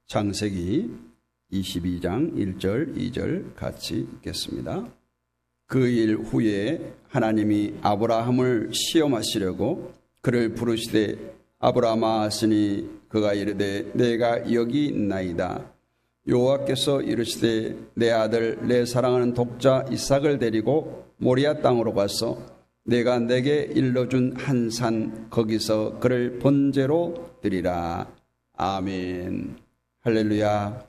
창세기 22장 1절 2절 같이 읽겠습니다. 그 일 후에 하나님이 아브라함을 시험하시려고 그를 부르시되 아브라함아 하시니 그가 이르되 내가 여기 있나이다. 여호와께서 이르시되 내 아들 내 사랑하는 독자 이삭을 데리고 모리아 땅으로 가서 내가 내게 일러준 한 산 거기서 그를 번제로 드리라. 아멘. 할렐루야.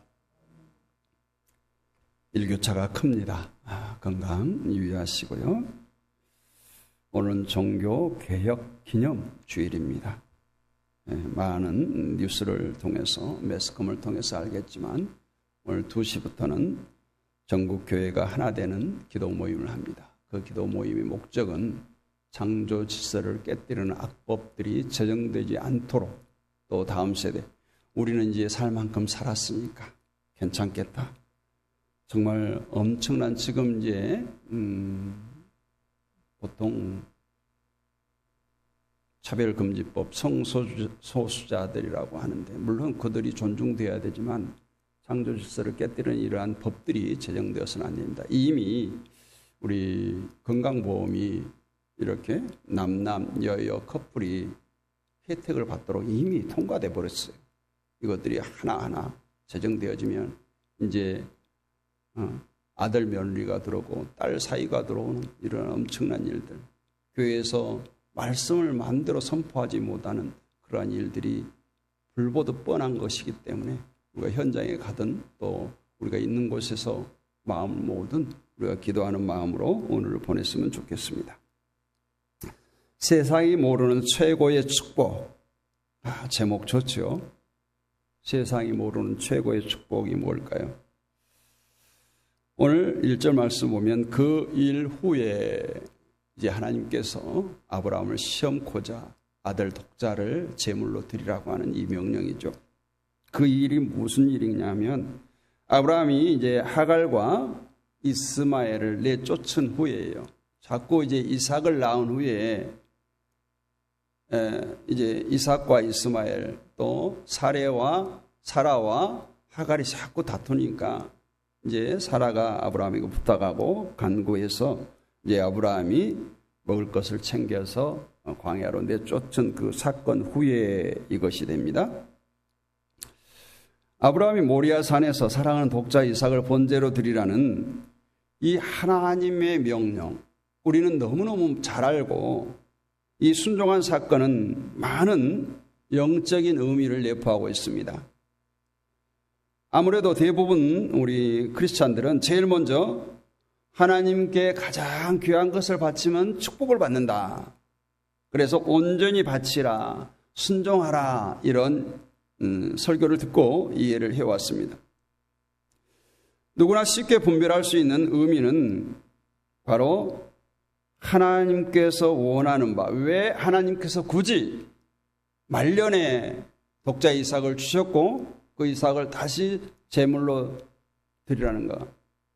일교차가 큽니다. 건강 유의하시고요. 오늘은 종교 개혁 기념 주일입니다. 많은 뉴스를 통해서 매스컴을 통해서 알겠지만 오늘 2시부터는 전국 교회가 하나 되는 기도 모임을 합니다. 그 기도 모임의 목적은 창조 질서를 깨뜨리는 악법들이 제정되지 않도록, 또 다음 세대 우리는 이제 살 만큼 살았으니까 괜찮겠다. 정말 엄청난 지금 이제 보통 차별금지법 성소수자들이라고 하는데, 물론 그들이 존중되어야 되지만 창조 질서를 깨뜨리는 이러한 법들이 제정되어서는 안 됩니다. 이미 우리 건강보험이 이렇게 남남 여여 커플이 혜택을 받도록 이미 통과돼 버렸어요. 이것들이 하나하나 제정되어지면 이제 아들 며느리가 들어오고 딸 사이가 들어오는 이런 엄청난 일들, 교회에서 말씀을 마음대로 선포하지 못하는 그러한 일들이 불보듯 뻔한 것이기 때문에 우리가 현장에 가든 또 우리가 있는 곳에서 마음을 모으든 우리가 기도하는 마음으로 오늘을 보냈으면 좋겠습니다. 세상이 모르는 최고의 축복. 제목 좋죠? 세상이 모르는 최고의 축복이 뭘까요? 오늘 1절 말씀 보면 그 일 후에 이제 하나님께서 아브라함을 시험코자 아들 독자를 제물로 드리라고 하는 이 명령이죠. 그 일이 무슨 일이냐면 아브라함이 이제 하갈과 이스마엘을 내쫓은 후에예요. 자꾸 이제 이삭을 낳은 후에 이제 이삭과 이스마엘 또 사라와 하갈이 자꾸 다투니까 이제 사라가 아브라함에게 부탁하고 간구해서 이제 아브라함이 먹을 것을 챙겨서 광야로 내쫓은 그 사건 후에 이것이 됩니다. 아브라함이 모리아 산에서 사랑하는 독자 이삭을 번제로 드리라는 이 하나님의 명령, 우리는 너무너무 잘 알고 이 순종한 사건은 많은 영적인 의미를 내포하고 있습니다. 아무래도 대부분 우리 크리스찬들은 제일 먼저 하나님께 가장 귀한 것을 바치면 축복을 받는다. 그래서 온전히 바치라, 순종하라, 이런 설교를 듣고 이해를 해왔습니다. 누구나 쉽게 분별할 수 있는 의미는 바로 하나님께서 원하는 바, 왜 하나님께서 굳이 말년에 독자 이삭을 주셨고 그 이삭을 다시 제물로 드리라는가?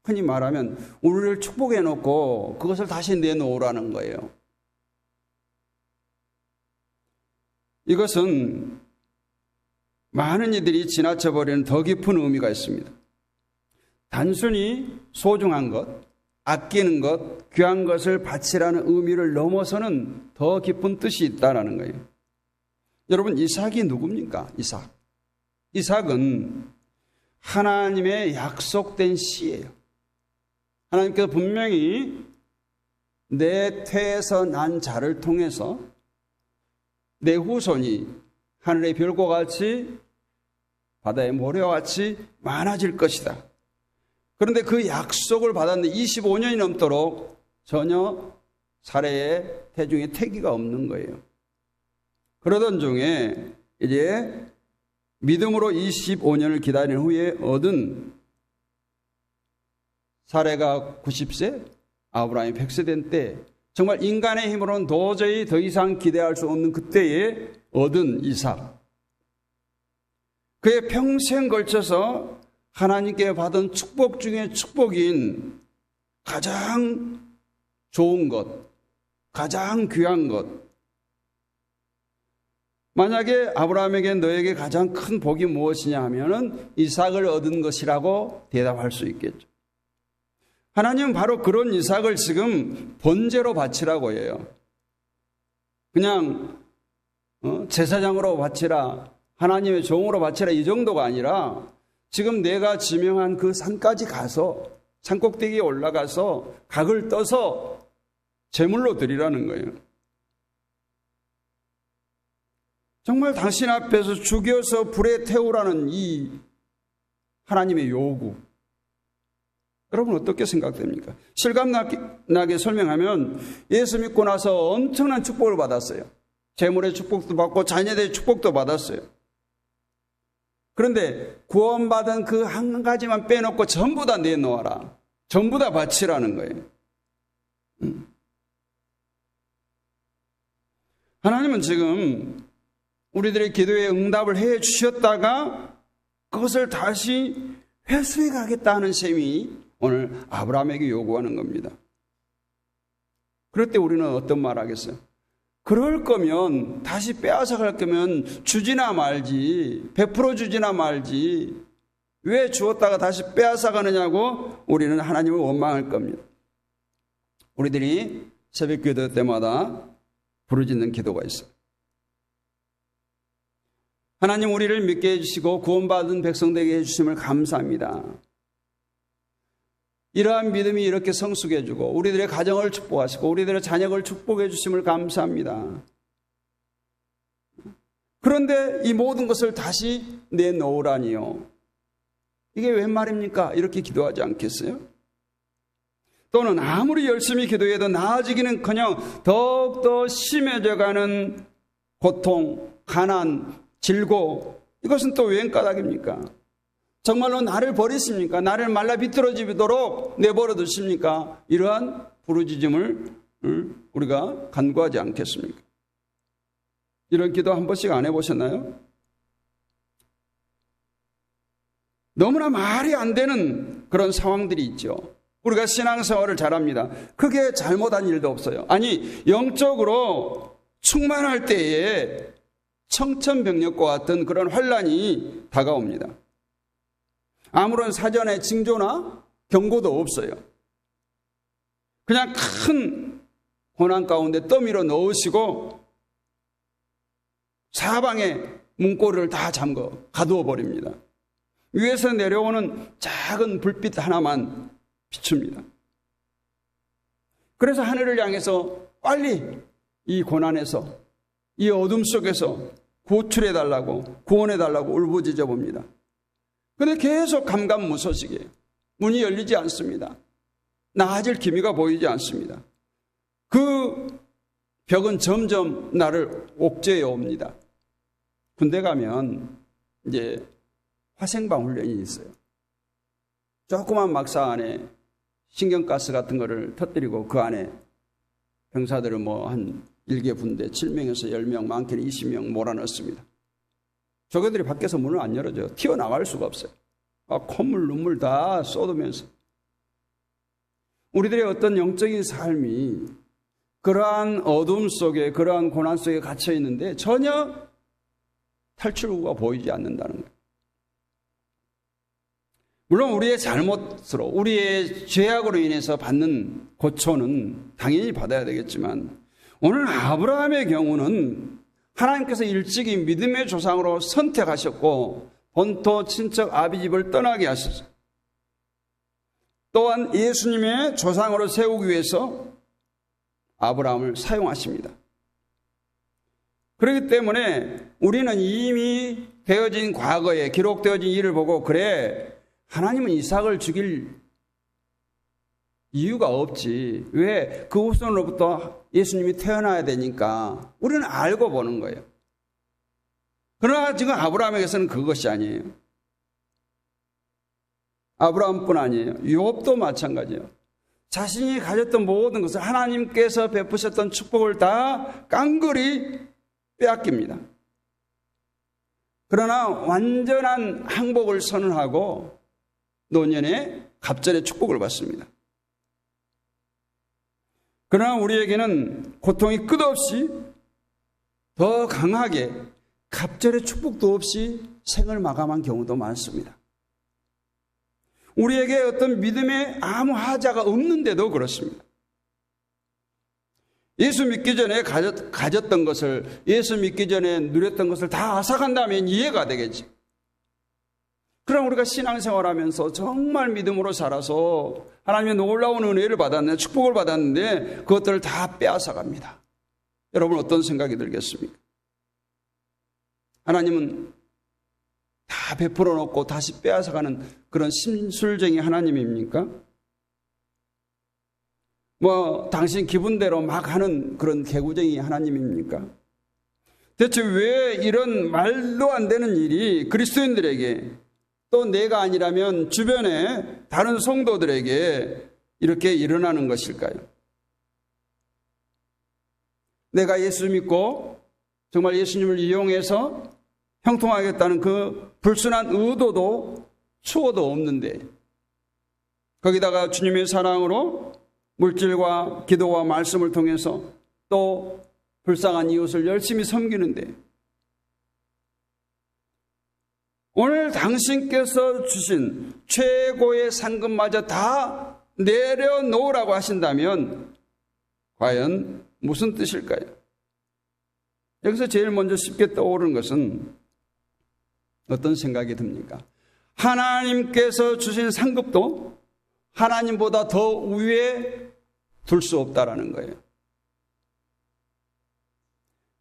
흔히 말하면 우리를 축복해 놓고 그것을 다시 내놓으라는 거예요. 이것은 많은 이들이 지나쳐버리는 더 깊은 의미가 있습니다. 단순히 소중한 것, 아끼는 것, 귀한 것을 바치라는 의미를 넘어서는 더 깊은 뜻이 있다는 거예요. 여러분, 이삭이 누굽니까? 이삭은 하나님의 약속된 씨예요. 하나님께서 분명히 내 태에서 난 자를 통해서 내 후손이 하늘의 별과 같이 바다의 모래와 같이 많아질 것이다. 그런데 그 약속을 받았는데 25년이 넘도록 전혀 사례의 태중에 태기가 없는 거예요. 그러던 중에 이제 믿음으로 25년을 기다린 후에 얻은 사례가 90세, 아브라함이 100세 된 때, 정말 인간의 힘으로는 도저히 더 이상 기대할 수 없는 그때에 얻은 이삭. 그의 평생 걸쳐서 하나님께 받은 축복 중에 축복인 가장 좋은 것, 가장 귀한 것, 만약에 아브라함에게 너에게 가장 큰 복이 무엇이냐 하면은 이삭을 얻은 것이라고 대답할 수 있겠죠. 하나님은 바로 그런 이삭을 지금 번제로 바치라고 해요. 그냥 제사장으로 바치라, 하나님의 종으로 바치라 이 정도가 아니라 지금 내가 지명한 그 산까지 가서 산꼭대기에 올라가서 각을 떠서 제물로 드리라는 거예요. 정말 당신 앞에서 죽여서 불에 태우라는 이 하나님의 요구. 여러분 어떻게 생각됩니까? 실감나게 설명하면 예수 믿고 나서 엄청난 축복을 받았어요. 재물의 축복도 받고 자녀들의 축복도 받았어요. 그런데 구원받은 그 한 가지만 빼놓고 전부 다 내놓아라. 전부 다 바치라는 거예요. 하나님은 지금 우리들의 기도에 응답을 해 주셨다가 그것을 다시 회수해 가겠다는 셈이 오늘 아브라함에게 요구하는 겁니다. 그럴 때 우리는 어떤 말 하겠어요? 그럴 거면 다시 빼앗아 갈 거면 주지나 말지, 베풀어 주지나 말지, 왜 주었다가 다시 빼앗아 가느냐고 우리는 하나님을 원망할 겁니다. 우리들이 새벽 기도 때마다 부르짖는 기도가 있어요. 하나님 우리를 믿게 해주시고 구원받은 백성 되게 해주심을 감사합니다. 이러한 믿음이 이렇게 성숙해 해주고 우리들의 가정을 축복하시고 우리들의 자녀를 축복해 주심을 감사합니다. 그런데 이 모든 것을 다시 내놓으라니요. 이게 웬 말입니까? 이렇게 기도하지 않겠어요? 또는 아무리 열심히 기도해도 나아지기는커녕 더욱더 심해져가는 고통, 가난, 질고, 이것은 또 웬 까닭입니까? 정말로 나를 버리십니까? 나를 말라 비틀어지도록 내버려 두십니까? 이러한 부르짖음을 우리가 간구하지 않겠습니까? 이런 기도 한 번씩 안 해보셨나요? 너무나 말이 안 되는 그런 상황들이 있죠. 우리가 신앙생활을 잘합니다. 크게 잘못한 일도 없어요. 아니, 영적으로 충만할 때에 청천벽력과 같은 그런 환란이 다가옵니다. 아무런 사전에 징조나 경고도 없어요. 그냥 큰 고난 가운데 떠밀어 넣으시고 사방에 문고리를 다 잠궈 가두어 버립니다. 위에서 내려오는 작은 불빛 하나만 비춥니다. 그래서 하늘을 향해서 빨리 이 고난에서, 이 어둠 속에서 구출해달라고, 구원해달라고 울부짖어 봅니다. 그런데 계속 감감무소식이에요. 문이 열리지 않습니다. 나아질 기미가 보이지 않습니다. 그 벽은 점점 나를 옥죄해 옵니다. 군대 가면 이제 화생방 훈련이 있어요. 조그만 막사 안에 신경가스 같은 거를 터뜨리고 그 안에 병사들을 한 1개 분대 7명에서 10명, 많게는 20명 몰아넣습니다. 저거들이 밖에서 문을 안 열어줘요. 튀어나갈 수가 없어요. 콧물, 눈물 다 쏟으면서. 우리들의 어떤 영적인 삶이 그러한 어둠 속에, 그러한 고난 속에 갇혀 있는데 전혀 탈출구가 보이지 않는다는 거예요. 물론 우리의 잘못으로, 우리의 죄악으로 인해서 받는 고초는 당연히 받아야 되겠지만 오늘 아브라함의 경우는 하나님께서 일찍이 믿음의 조상으로 선택하셨고 본토 친척 아비집을 떠나게 하셨어요. 또한 예수님의 조상으로 세우기 위해서 아브라함을 사용하십니다. 그렇기 때문에 우리는 이미 되어진 과거에 기록되어진 일을 보고 그래, 하나님은 이삭을 죽일 이유가 없지. 왜? 그 후손으로부터 예수님이 태어나야 되니까 우리는 알고 보는 거예요. 그러나 지금 아브라함에게서는 그것이 아니에요. 아브라함뿐 아니에요. 욥도 마찬가지예요. 자신이 가졌던 모든 것을 하나님께서 베푸셨던 축복을 다 깡그리 빼앗깁니다. 그러나 완전한 항복을 선언하고 노년에 갑절의 축복을 받습니다. 그러나 우리에게는 고통이 끝없이 더 강하게 갑절의 축복도 없이 생을 마감한 경우도 많습니다. 우리에게 어떤 믿음의 아무 하자가 없는데도 그렇습니다. 예수 믿기 전에 가졌던 것을, 예수 믿기 전에 누렸던 것을 다 앗아간다면 이해가 되겠지. 그럼 우리가 신앙생활하면서 정말 믿음으로 살아서 하나님의 놀라운 은혜를 받았는데, 축복을 받았는데 그것들을 다 빼앗아갑니다. 여러분 어떤 생각이 들겠습니까? 하나님은 다 베풀어 놓고 다시 빼앗아가는 그런 심술쟁이 하나님입니까? 당신 기분대로 막 하는 그런 개구쟁이 하나님입니까? 대체 왜 이런 말도 안 되는 일이 그리스도인들에게, 또 내가 아니라면 주변에 다른 성도들에게 이렇게 일어나는 것일까요? 내가 예수 믿고 정말 예수님을 이용해서 형통하겠다는 그 불순한 의도도 추호도 없는데, 거기다가 주님의 사랑으로 물질과 기도와 말씀을 통해서 또 불쌍한 이웃을 열심히 섬기는데, 오늘 당신께서 주신 최고의 상급마저 다 내려놓으라고 하신다면 과연 무슨 뜻일까요? 여기서 제일 먼저 쉽게 떠오르는 것은 어떤 생각이 듭니까? 하나님께서 주신 상급도 하나님보다 더 위에 둘 수 없다라는 거예요.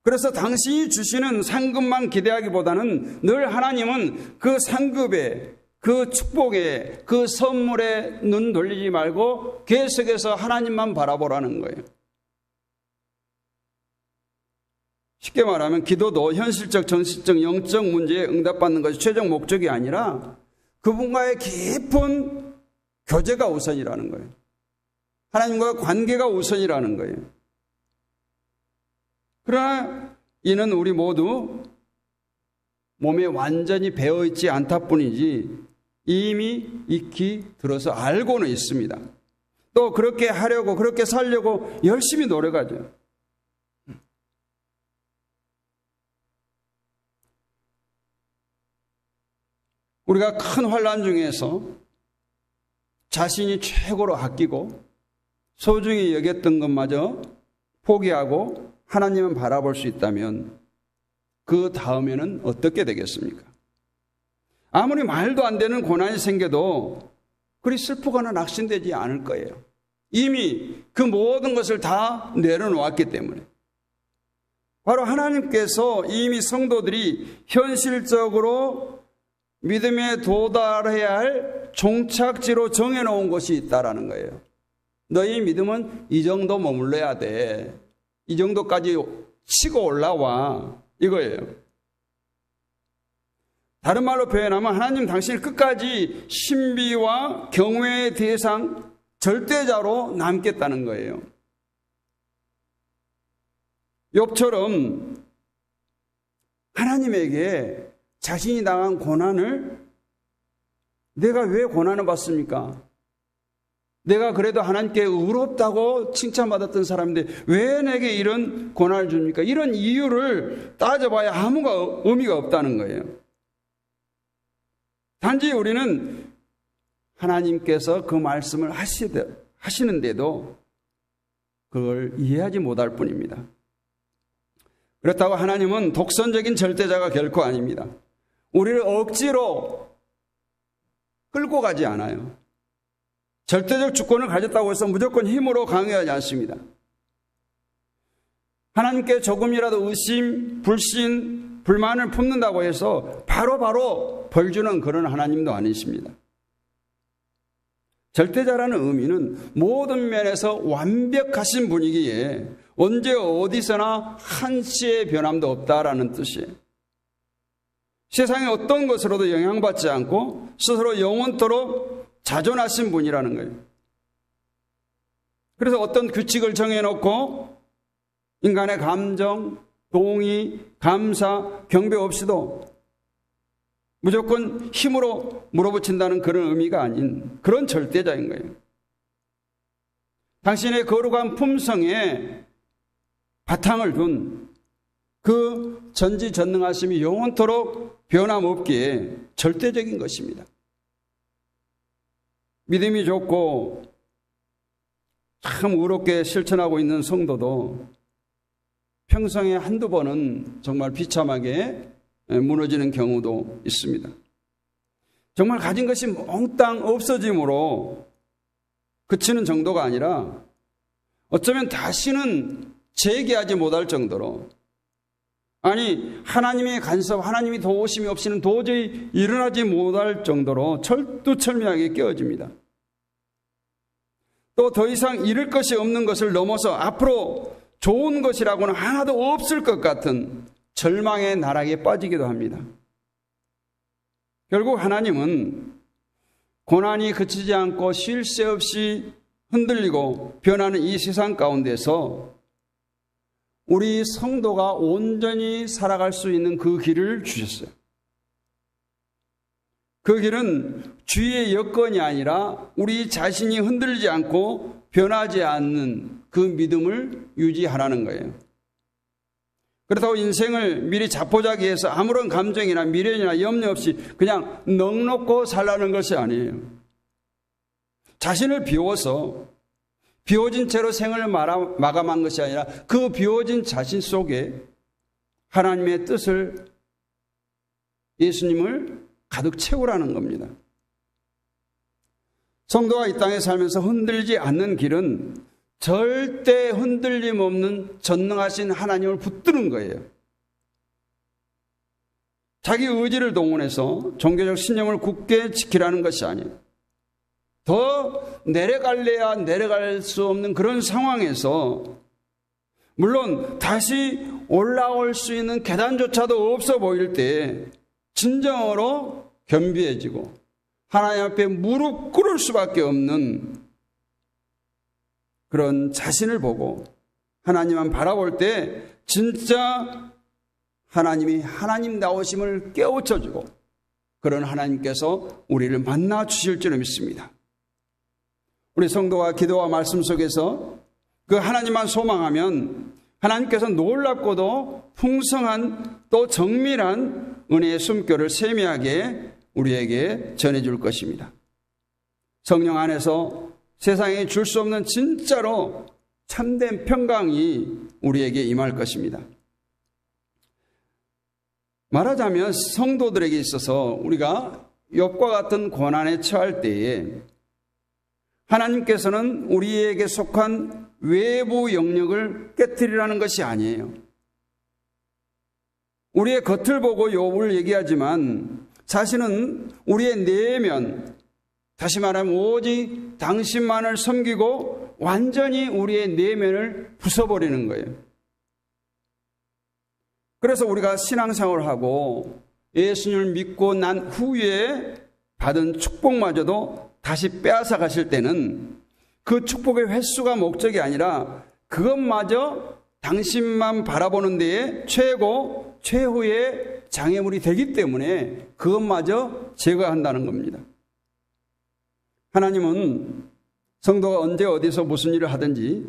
그래서 당신이 주시는 상급만 기대하기보다는 늘 하나님은 그 상급에, 그 축복에, 그 선물에 눈 돌리지 말고 계속해서 하나님만 바라보라는 거예요. 쉽게 말하면 기도도 현실적, 정신적, 영적 문제에 응답받는 것이 최종 목적이 아니라 그분과의 깊은 교제가 우선이라는 거예요. 하나님과의 관계가 우선이라는 거예요. 그러나 이는 우리 모두 몸에 완전히 배어있지 않다 뿐이지 이미 익히 들어서 알고는 있습니다. 또 그렇게 하려고, 그렇게 살려고 열심히 노력하죠. 우리가 큰 환난 중에서 자신이 최고로 아끼고 소중히 여겼던 것마저 포기하고 하나님은 바라볼 수 있다면 그 다음에는 어떻게 되겠습니까? 아무리 말도 안 되는 고난이 생겨도 그리 슬프거나 낙심되지 않을 거예요. 이미 그 모든 것을 다 내려놓았기 때문에. 바로 하나님께서 이미 성도들이 현실적으로 믿음에 도달해야 할 종착지로 정해놓은 것이 있다라는 거예요. 너희 믿음은 이 정도 머물러야 돼. 이 정도까지 치고 올라와. 이거예요. 다른 말로 표현하면 하나님 당신을 끝까지 신비와 경외의 대상, 절대자로 남겠다는 거예요. 욥처럼 하나님에게 자신이 당한 고난을, 내가 왜 고난을 받습니까? 내가 그래도 하나님께 의롭다고 칭찬받았던 사람인데 왜 내게 이런 고난을 줍니까? 이런 이유를 따져봐야 아무 의미가 없다는 거예요. 단지 우리는 하나님께서 그 말씀을 하시는데도 그걸 이해하지 못할 뿐입니다. 그렇다고 하나님은 독선적인 절대자가 결코 아닙니다. 우리를 억지로 끌고 가지 않아요. 절대적 주권을 가졌다고 해서 무조건 힘으로 강요하지 않습니다. 하나님께 조금이라도 의심, 불신, 불만을 품는다고 해서 바로 벌 주는 그런 하나님도 아니십니다. 절대자라는 의미는 모든 면에서 완벽하신 분이기에 언제 어디서나 한치의 변함도 없다라는 뜻이에요. 세상의 어떤 것으로도 영향받지 않고 스스로 영원토록 자존하신 분이라는 거예요. 그래서 어떤 규칙을 정해놓고 인간의 감정, 동의, 감사, 경배 없이도 무조건 힘으로 물어붙인다는 그런 의미가 아닌 그런 절대자인 거예요. 당신의 거룩한 품성에 바탕을 둔 그 전지전능하심이 영원토록 변함없기에 절대적인 것입니다. 믿음이 좋고 참 의롭게 실천하고 있는 성도도 평생에 한두 번은 정말 비참하게 무너지는 경우도 있습니다. 정말 가진 것이 몽땅 없어짐으로 그치는 정도가 아니라 어쩌면 다시는 재기하지 못할 정도로, 아니 하나님의 간섭, 하나님이 도우심이 없이는 도저히 일어나지 못할 정도로 철두철미하게 깨어집니다. 또 더 이상 잃을 것이 없는 것을 넘어서 앞으로 좋은 것이라고는 하나도 없을 것 같은 절망의 나락에 빠지기도 합니다. 결국 하나님은 고난이 그치지 않고 쉴 새 없이 흔들리고 변하는 이 세상 가운데서 우리 성도가 온전히 살아갈 수 있는 그 길을 주셨어요. 그 길은 주위의 여건이 아니라 우리 자신이 흔들리지 않고 변하지 않는 그 믿음을 유지하라는 거예요. 그렇다고 인생을 미리 자포자기해서 아무런 감정이나 미련이나 염려 없이 그냥 넉넉고 살라는 것이 아니에요. 자신을 비워서 비워진 채로 생을 마감한 것이 아니라 그 비워진 자신 속에 하나님의 뜻을, 예수님을 가득 채우라는 겁니다. 성도가 이 땅에 살면서 흔들리지 않는 길은 절대 흔들림 없는 전능하신 하나님을 붙드는 거예요. 자기 의지를 동원해서 종교적 신념을 굳게 지키라는 것이 아니에요. 더 내려갈래야 내려갈 수 없는 그런 상황에서, 물론 다시 올라올 수 있는 계단조차도 없어 보일 때 진정으로 겸비해지고 하나님 앞에 무릎 꿇을 수밖에 없는 그런 자신을 보고 하나님만 바라볼 때 진짜 하나님이 하나님다우심을 깨우쳐주고 그런 하나님께서 우리를 만나 주실 줄 믿습니다. 우리 성도가 기도와 말씀 속에서 그 하나님만 소망하면 하나님께서 놀랍고도 풍성한 또 정밀한 은혜의 숨결을 세미하게 우리에게 전해줄 것입니다. 성령 안에서 세상에 줄 수 없는 진짜로 참된 평강이 우리에게 임할 것입니다. 말하자면 성도들에게 있어서 우리가 욥과 같은 고난에 처할 때에 하나님께서는 우리에게 속한 외부 영역을 깨트리라는 것이 아니에요. 우리의 겉을 보고 욥을 얘기하지만 사실은 우리의 내면, 다시 말하면 오직 당신만을 섬기고 완전히 우리의 내면을 부숴버리는 거예요. 그래서 우리가 신앙생활을 하고 예수님을 믿고 난 후에 받은 축복마저도 다시 빼앗아 가실 때는 그 축복의 횟수가 목적이 아니라 그것마저 당신만 바라보는 데에 최후의 장애물이 되기 때문에 그것마저 제거한다는 겁니다. 하나님은 성도가 언제 어디서 무슨 일을 하든지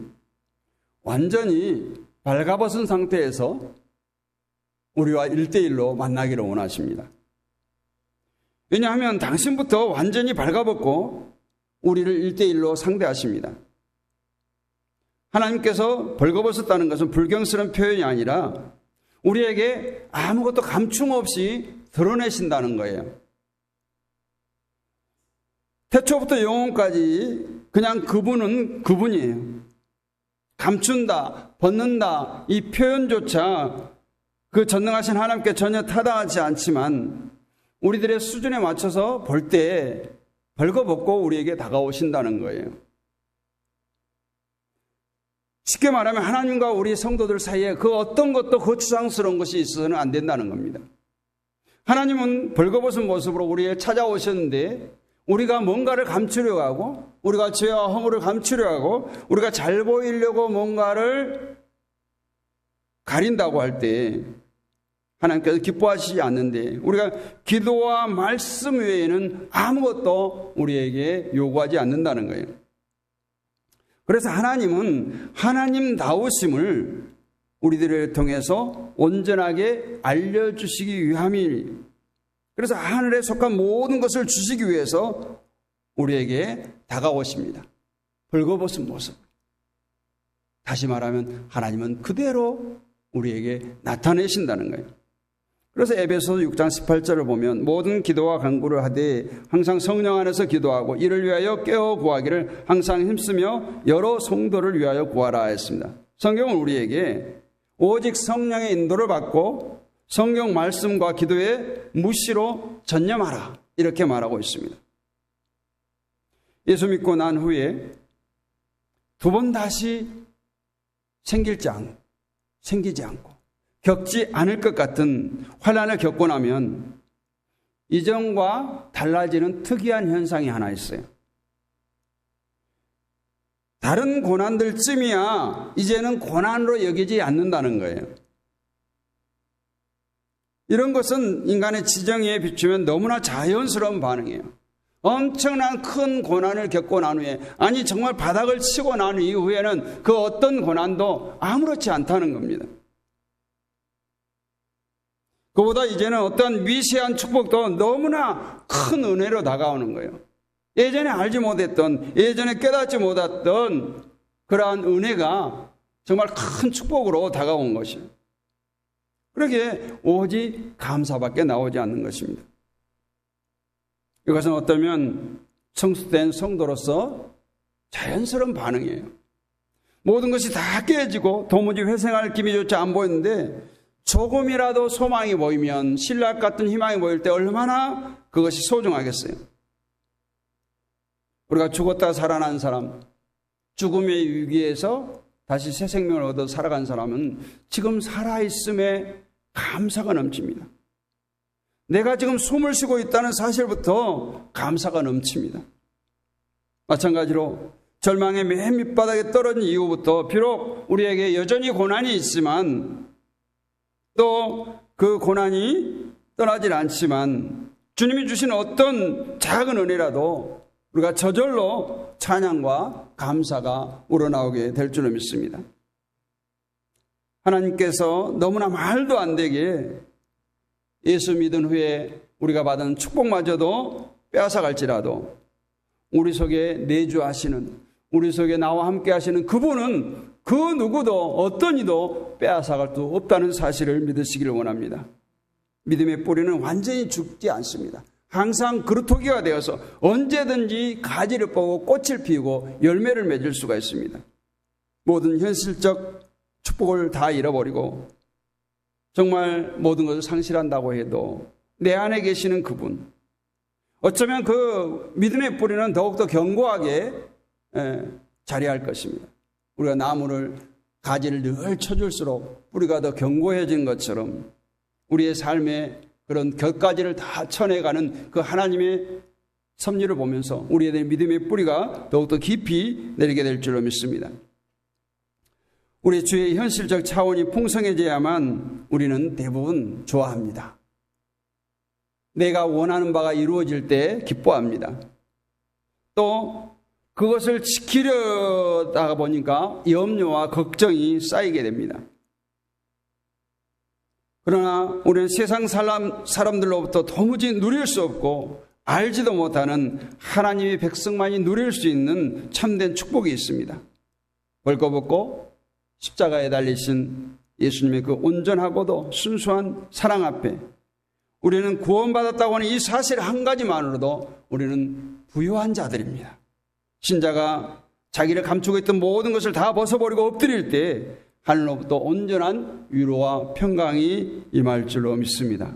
완전히 발가벗은 상태에서 우리와 1대1로 만나기를 원하십니다. 왜냐하면 당신부터 완전히 발가벗고 우리를 1대1로 상대하십니다. 하나님께서 벌거벗었다는 것은 불경스러운 표현이 아니라 우리에게 아무것도 감춤 없이 드러내신다는 거예요. 태초부터 영혼까지 그냥 그분은 그분이에요. 감춘다, 벗는다, 이 표현조차 그 전능하신 하나님께 전혀 타당하지 않지만 우리들의 수준에 맞춰서 볼 때 벌거벗고 우리에게 다가오신다는 거예요. 쉽게 말하면 하나님과 우리 성도들 사이에 그 어떤 것도 거추장스러운 것이 있어서는 안 된다는 겁니다. 하나님은 벌거벗은 모습으로 우리에 찾아오셨는데 우리가 뭔가를 감추려고 하고 우리가 죄와 허물을 감추려고 하고 우리가 잘 보이려고 뭔가를 가린다고 할 때 하나님께서 기뻐하시지 않는데 우리가 기도와 말씀 외에는 아무것도 우리에게 요구하지 않는다는 거예요. 그래서 하나님은 하나님다우심을 우리들을 통해서 온전하게 알려주시기 위함이니, 그래서 하늘에 속한 모든 것을 주시기 위해서 우리에게 다가오십니다. 벌거벗은 모습. 다시 말하면 하나님은 그대로 우리에게 나타내신다는 거예요. 그래서 에베소서 6장 18절을 보면 모든 기도와 간구를 하되 항상 성령 안에서 기도하고 이를 위하여 깨어 구하기를 항상 힘쓰며 여러 성도를 위하여 구하라 했습니다. 성경은 우리에게 오직 성령의 인도를 받고 성경 말씀과 기도에 무시로 전념하라 이렇게 말하고 있습니다. 예수 믿고 난 후에 두 번 다시 생기지 않고 겪지 않을 것 같은 환난을 겪고 나면 이전과 달라지는 특이한 현상이 하나 있어요. 다른 고난들쯤이야 이제는 고난으로 여기지 않는다는 거예요. 이런 것은 인간의 지정에 비추면 너무나 자연스러운 반응이에요. 엄청난 큰 고난을 겪고 난 후에, 아니 정말 바닥을 치고 난 이후에는 그 어떤 고난도 아무렇지 않다는 겁니다. 그보다 이제는 어떤 미세한 축복도 너무나 큰 은혜로 다가오는 거예요. 예전에 알지 못했던, 예전에 깨닫지 못했던 그러한 은혜가 정말 큰 축복으로 다가온 것이에요. 그러기에 오직 감사밖에 나오지 않는 것입니다. 이것은 어쩌면 성숙된 성도로서 자연스러운 반응이에요. 모든 것이 다 깨지고 도무지 회생할 기미조차 안 보이는데 조금이라도 소망이 보이면, 신락 같은 희망이 보일 때 얼마나 그것이 소중하겠어요. 우리가 죽었다 살아난 사람, 죽음의 위기에서 다시 새 생명을 얻어 살아간 사람은 지금 살아있음에 감사가 넘칩니다. 내가 지금 숨을 쉬고 있다는 사실부터 감사가 넘칩니다. 마찬가지로 절망의 맨 밑바닥에 떨어진 이후부터 비록 우리에게 여전히 고난이 있지만, 또 그 고난이 떠나질 않지만 주님이 주신 어떤 작은 은혜라도 우리가 저절로 찬양과 감사가 우러나오게 될 줄로 믿습니다. 하나님께서 너무나 말도 안 되게 예수 믿은 후에 우리가 받은 축복마저도 빼앗아갈지라도 우리 속에 내주하시는, 우리 속에 나와 함께 하시는 그분은 그 누구도 어떤 이도 빼앗아갈 수 없다는 사실을 믿으시기를 원합니다. 믿음의 뿌리는 완전히 죽지 않습니다. 항상 그루터기가 되어서 언제든지 가지를 뽑고 꽃을 피우고 열매를 맺을 수가 있습니다. 모든 현실적 축복을 다 잃어버리고 정말 모든 것을 상실한다고 해도 내 안에 계시는 그분, 어쩌면 그 믿음의 뿌리는 더욱더 견고하게 자리할 것입니다. 우리가 나무를 가지를 늘 쳐줄수록 뿌리가 더 견고해진 것처럼 우리의 삶에 그런 곁가지를 다 쳐내가는 그 하나님의 섭리를 보면서 우리의 믿음의 뿌리가 더욱더 깊이 내리게 될 줄로 믿습니다. 우리 주의 현실적 차원이 풍성해져야만 우리는 대부분 좋아합니다. 내가 원하는 바가 이루어질 때 기뻐합니다. 또 그것을 지키려다가 보니까 염려와 걱정이 쌓이게 됩니다. 그러나 우리는 세상 사람들로부터 도무지 누릴 수 없고 알지도 못하는 하나님의 백성만이 누릴 수 있는 참된 축복이 있습니다. 벌거벗고 십자가에 달리신 예수님의 그 온전하고도 순수한 사랑 앞에 우리는 구원받았다고 하는 이 사실 한 가지만으로도 우리는 부유한 자들입니다. 신자가 자기를 감추고 있던 모든 것을 다 벗어버리고 엎드릴 때 하늘로부터 온전한 위로와 평강이 임할 줄로 믿습니다.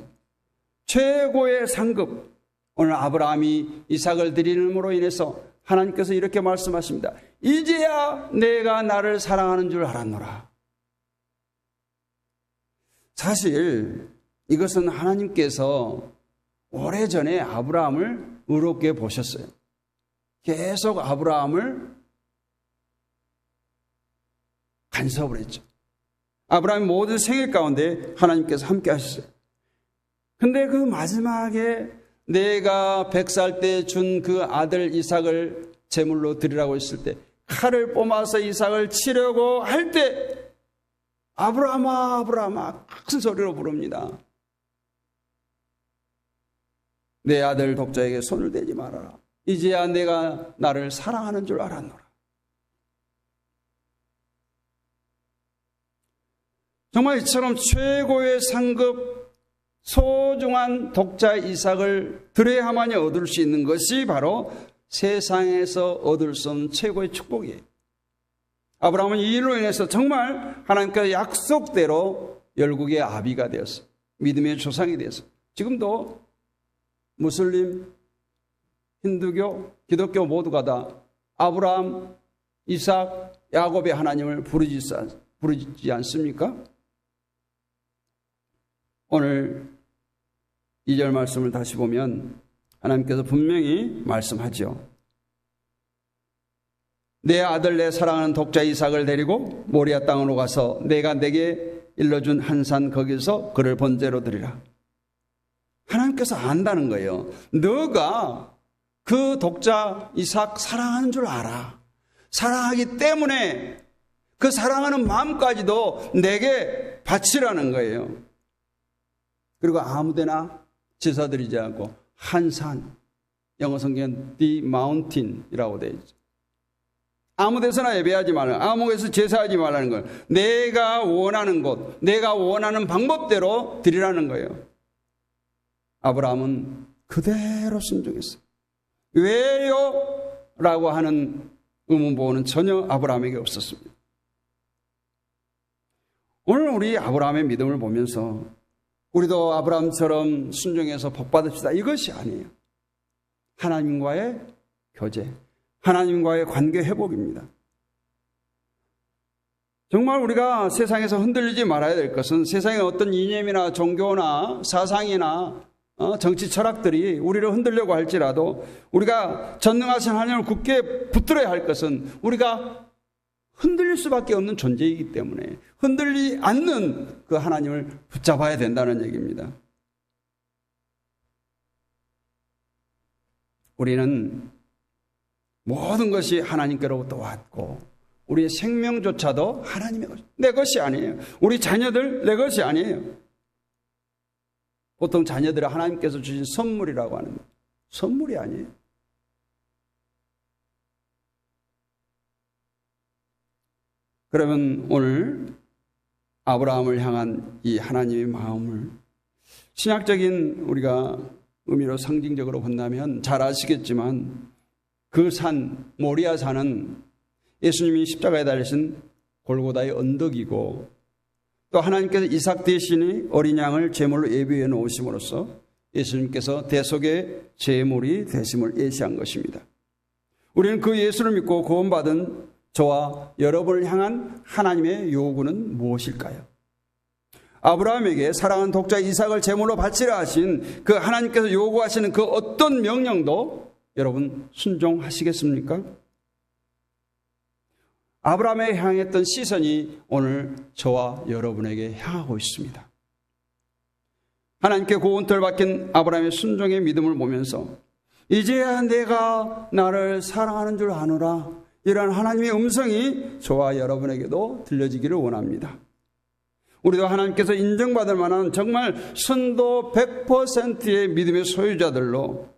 최고의 상급, 오늘 아브라함이 이삭을 드림으로 인해서 하나님께서 이렇게 말씀하십니다. 이제야 내가 나를 사랑하는 줄 알았노라. 사실 이것은 하나님께서 오래전에 아브라함을 의롭게 보셨어요. 계속 아브라함을 간섭을 했죠. 아브라함의 모든 생일 가운데 하나님께서 함께 하셨어요. 근데 그 마지막에 내가 100살 때 준 그 아들 이삭을 제물로 드리라고 했을 때 칼을 뽑아서 이삭을 치려고 할 때 아브라함아 아브라함아 큰 소리로 부릅니다. 내 아들 독자에게 손을 대지 말아라. 이제야 내가 나를 사랑하는 줄 알았노라. 정말 이처럼 최고의 상급 소중한 독자 이삭을 드려야만이 얻을 수 있는 것이 바로 세상에서 얻을 수 없는 최고의 축복이에요. 아브라함은 이 일로 인해서 정말 하나님께서 약속대로 열국의 아비가 되었어요. 믿음의 조상이 되었어요. 지금도 무슬림, 힌두교, 기독교 모두가 다 아브라함, 이삭, 야곱의 하나님을 부르지 않습니까? 오늘 2절 말씀을 다시 보면 하나님께서 분명히 말씀하죠. 내 아들 내 사랑하는 독자 이삭을 데리고 모리아 땅으로 가서 내가 내게 일러준 한 산 거기서 그를 번제로 드리라. 하나님께서 안다는 거예요. 너가 그 독자 이삭 사랑하는 줄 알아. 사랑하기 때문에 그 사랑하는 마음까지도 내게 바치라는 거예요. 그리고 아무데나 제사드리지 않고 한 산, 영어 성경은 the mountain이라고 되어 있죠. 아무 데서나 예배하지 말라. 아무 데서 제사하지 말라는 거예요. 내가 원하는 곳, 내가 원하는 방법대로 드리라는 거예요. 아브라함은 그대로 순종했어요. 왜요? 라고 하는 의문보호는 전혀 아브라함에게 없었습니다. 오늘 우리 아브라함의 믿음을 보면서 우리도 아브라함처럼 순종해서 복받읍시다. 이것이 아니에요. 하나님과의 교제, 하나님과의 관계 회복입니다. 정말 우리가 세상에서 흔들리지 말아야 될 것은 세상의 어떤 이념이나 종교나 사상이나 정치 철학들이 우리를 흔들려고 할지라도 우리가 전능하신 하나님을 굳게 붙들어야 할 것은 우리가 흔들릴 수밖에 없는 존재이기 때문에 흔들리지 않는 그 하나님을 붙잡아야 된다는 얘기입니다. 우리는 모든 것이 하나님께로부터 왔고 우리의 생명조차도 하나님의 것, 내 것이 아니에요. 우리 자녀들 내 것이 아니에요. 보통 자녀들은 하나님께서 주신 선물이라고 하는 거예요. 선물이 아니에요. 그러면 오늘 아브라함을 향한 이 하나님의 마음을 신학적인 우리가 의미로 상징적으로 본다면 잘 아시겠지만 그 산, 모리아 산은 예수님이 십자가에 달리신 골고다의 언덕이고 또 하나님께서 이삭 대신에 어린 양을 제물로 예비해 놓으심으로써 예수님께서 대속의 제물이 되심을 예시한 것입니다. 우리는 그 예수를 믿고 구원받은 저와 여러분을 향한 하나님의 요구는 무엇일까요? 아브라함에게 사랑하는 독자 이삭을 제물로 바치라 하신 그 하나님께서 요구하시는 그 어떤 명령도 여러분 순종하시겠습니까? 아브라함에 향했던 시선이 오늘 저와 여러분에게 향하고 있습니다. 하나님께 고운터를 박힌 아브라함의 순종의 믿음을 보면서 이제야 내가 나를 사랑하는 줄 아노라, 이러한 하나님의 음성이 저와 여러분에게도 들려지기를 원합니다. 우리도 하나님께서 인정받을 만한 정말 선도 100%의 믿음의 소유자들로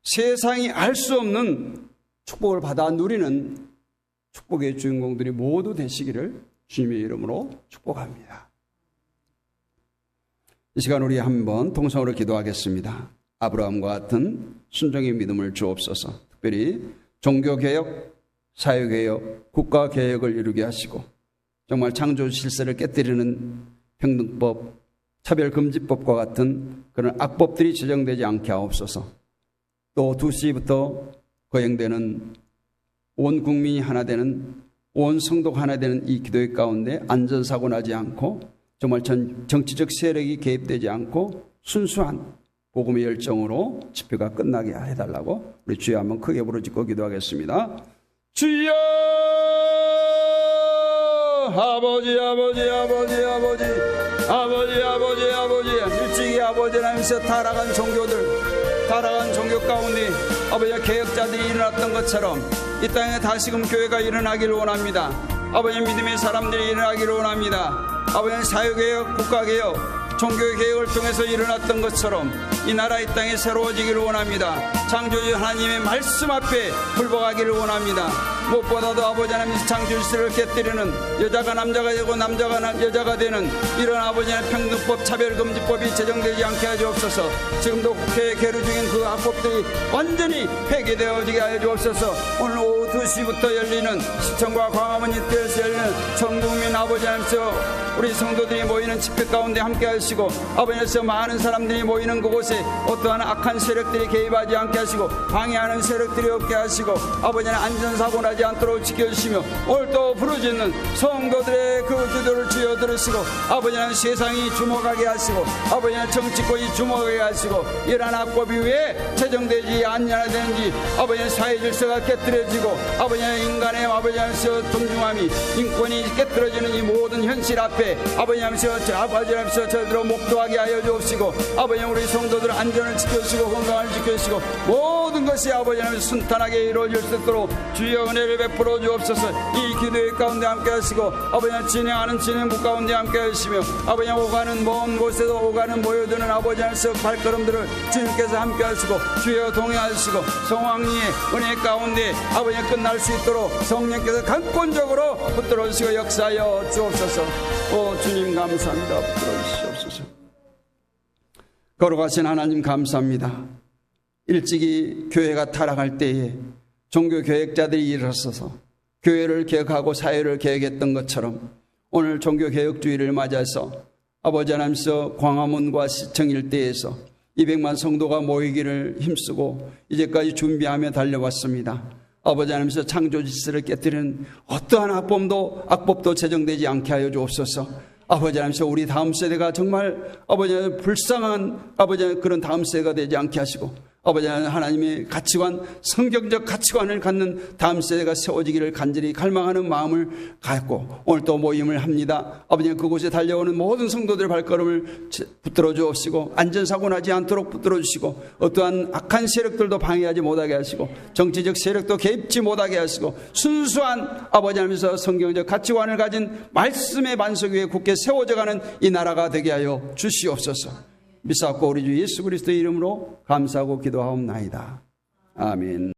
세상이 알 수 없는 축복을 받아 누리는 축복의 주인공들이 모두 되시기를 주님의 이름으로 축복합니다. 이 시간 우리 한번 통성으로 기도하겠습니다. 아브라함과 같은 순종의 믿음을 주옵소서. 특별히 종교개혁, 사회개혁, 국가개혁을 이루게 하시고 정말 창조 질서를 깨뜨리는 평등법, 차별금지법과 같은 그런 악법들이 제정되지 않게 하옵소서. 또 2시부터 거행되는 온 국민이 하나 되는, 온 성도가 하나 되는 이 기도의 가운데 안전사고 나지 않고 정말 정치적 세력이 개입되지 않고 순수한 복음의 열정으로 집회가 끝나게 해달라고 우리 주여 한번 크게 부르짖고 기도하겠습니다. 주여! 아버지 아버지 아버지 아버지 아버지 아버지 아버지 일찍이 아버지 하나님께서 타락한 종교들, 타락한 종교 가운데 아버지 개혁자들이 일어났던 것처럼 이 땅에 다시금 교회가 일어나기를 원합니다. 아버지 믿음의 사람들이 일어나기를 원합니다. 아버지 사회개혁, 국가개혁, 종교개혁을 통해서 일어났던 것처럼 이 나라 이 땅이 새로워지기를 원합니다. 창조주 하나님의 말씀 앞에 굴복하기를 원합니다. 무엇보다도 아버지 하나님 창조주를 깨뜨리는 여자가 남자가 되고 남자가 여자가 되는 이런 아버지 하나님 평등법, 차별금지법이 제정되지 않게 하여 주옵소서. 지금도 국회에 계류 중인 그 악법들이 완전히 폐기되어지게 하여 주옵소서. 오늘 오후 2시부터 열리는 시청과 광화문 일대에서 열리는 전국민 아버지 하나님께서 우리 성도들이 모이는 집회 가운데 함께 하시고 아버지께서 많은 사람들이 모이는 그곳에 어떠한 악한 세력들이 개입하지 않게 하시고 방해하는 세력들이 없게 하시고 아버지는 안전사고 나지 않도록 지켜주시며 오늘 또 부르짖는 성도들의 그 기도를 주여 들으시고 아버지는 세상이 주목하게 하시고 아버지는 정치권이 주목하게 하시고 이러한 악법이 왜 제정되지 않냐 되는지 아버지는 사회질서가 깨뜨려지고 아버지는 인간의 아버지는 존중함이 인권이 깨뜨려지는 이 모든 현실 앞에 아버지 하면서 저들로 목도하게 하여 주옵시고 아버지 우리 성도들 안전을 지켜주시고 건강을 지켜주시고 모든 것이 아버지 하면서 순탄하게 이루어질 수 있도록 주여 은혜를 베풀어 주옵소서. 이 기도의 가운데 함께 하시고 아버지 진행하는 진행부 가운데 함께 하시며 아버지 오가는 먼 곳에서 오가는 모여드는 아버지 하면서 발걸음들을 주님께서 함께 하시고 주여 동행하시고 성황리의 은혜 가운데 아버지 끝날 수 있도록 성령께서 강권적으로 붙들어 주시고 역사하여 주옵소서. 오 주님 감사합니다. 붙들어 주시옵소서. 걸어가신 하나님 감사합니다. 일찍이 교회가 타락할 때에 종교개혁자들이 일어서서 교회를 개혁하고 사회를 개혁했던 것처럼 오늘 종교개혁주의를 맞아서 아버지 하나님께서 광화문과 시청 일대에서 200만 성도가 모이기를 힘쓰고 이제까지 준비하며 달려왔습니다. 아버지 하나님께서 창조 질서를 깨뜨리는 어떠한 악법도 제정되지 않게 하여 주옵소서. 아버지 하나님께서 우리 다음 세대가 정말 아버지 하나님 불쌍한 아버지 하나님 그런 다음 세대가 되지 않게 하시고 아버지 하나님의 가치관, 성경적 가치관을 갖는 다음 세대가 세워지기를 간절히 갈망하는 마음을 갖고 오늘 또 모임을 합니다. 아버지 그곳에 달려오는 모든 성도들의 발걸음을 붙들어 주옵시고 안전사고 나지 않도록 붙들어 주시고 어떠한 악한 세력들도 방해하지 못하게 하시고 정치적 세력도 개입지 못하게 하시고 순수한 아버지 하나님께서 성경적 가치관을 가진 말씀의 반석 위에 굳게 세워져가는 이 나라가 되게 하여 주시옵소서. 믿사옵고 우리 주 예수 그리스도의 이름으로 감사하고 기도하옵나이다. 아멘.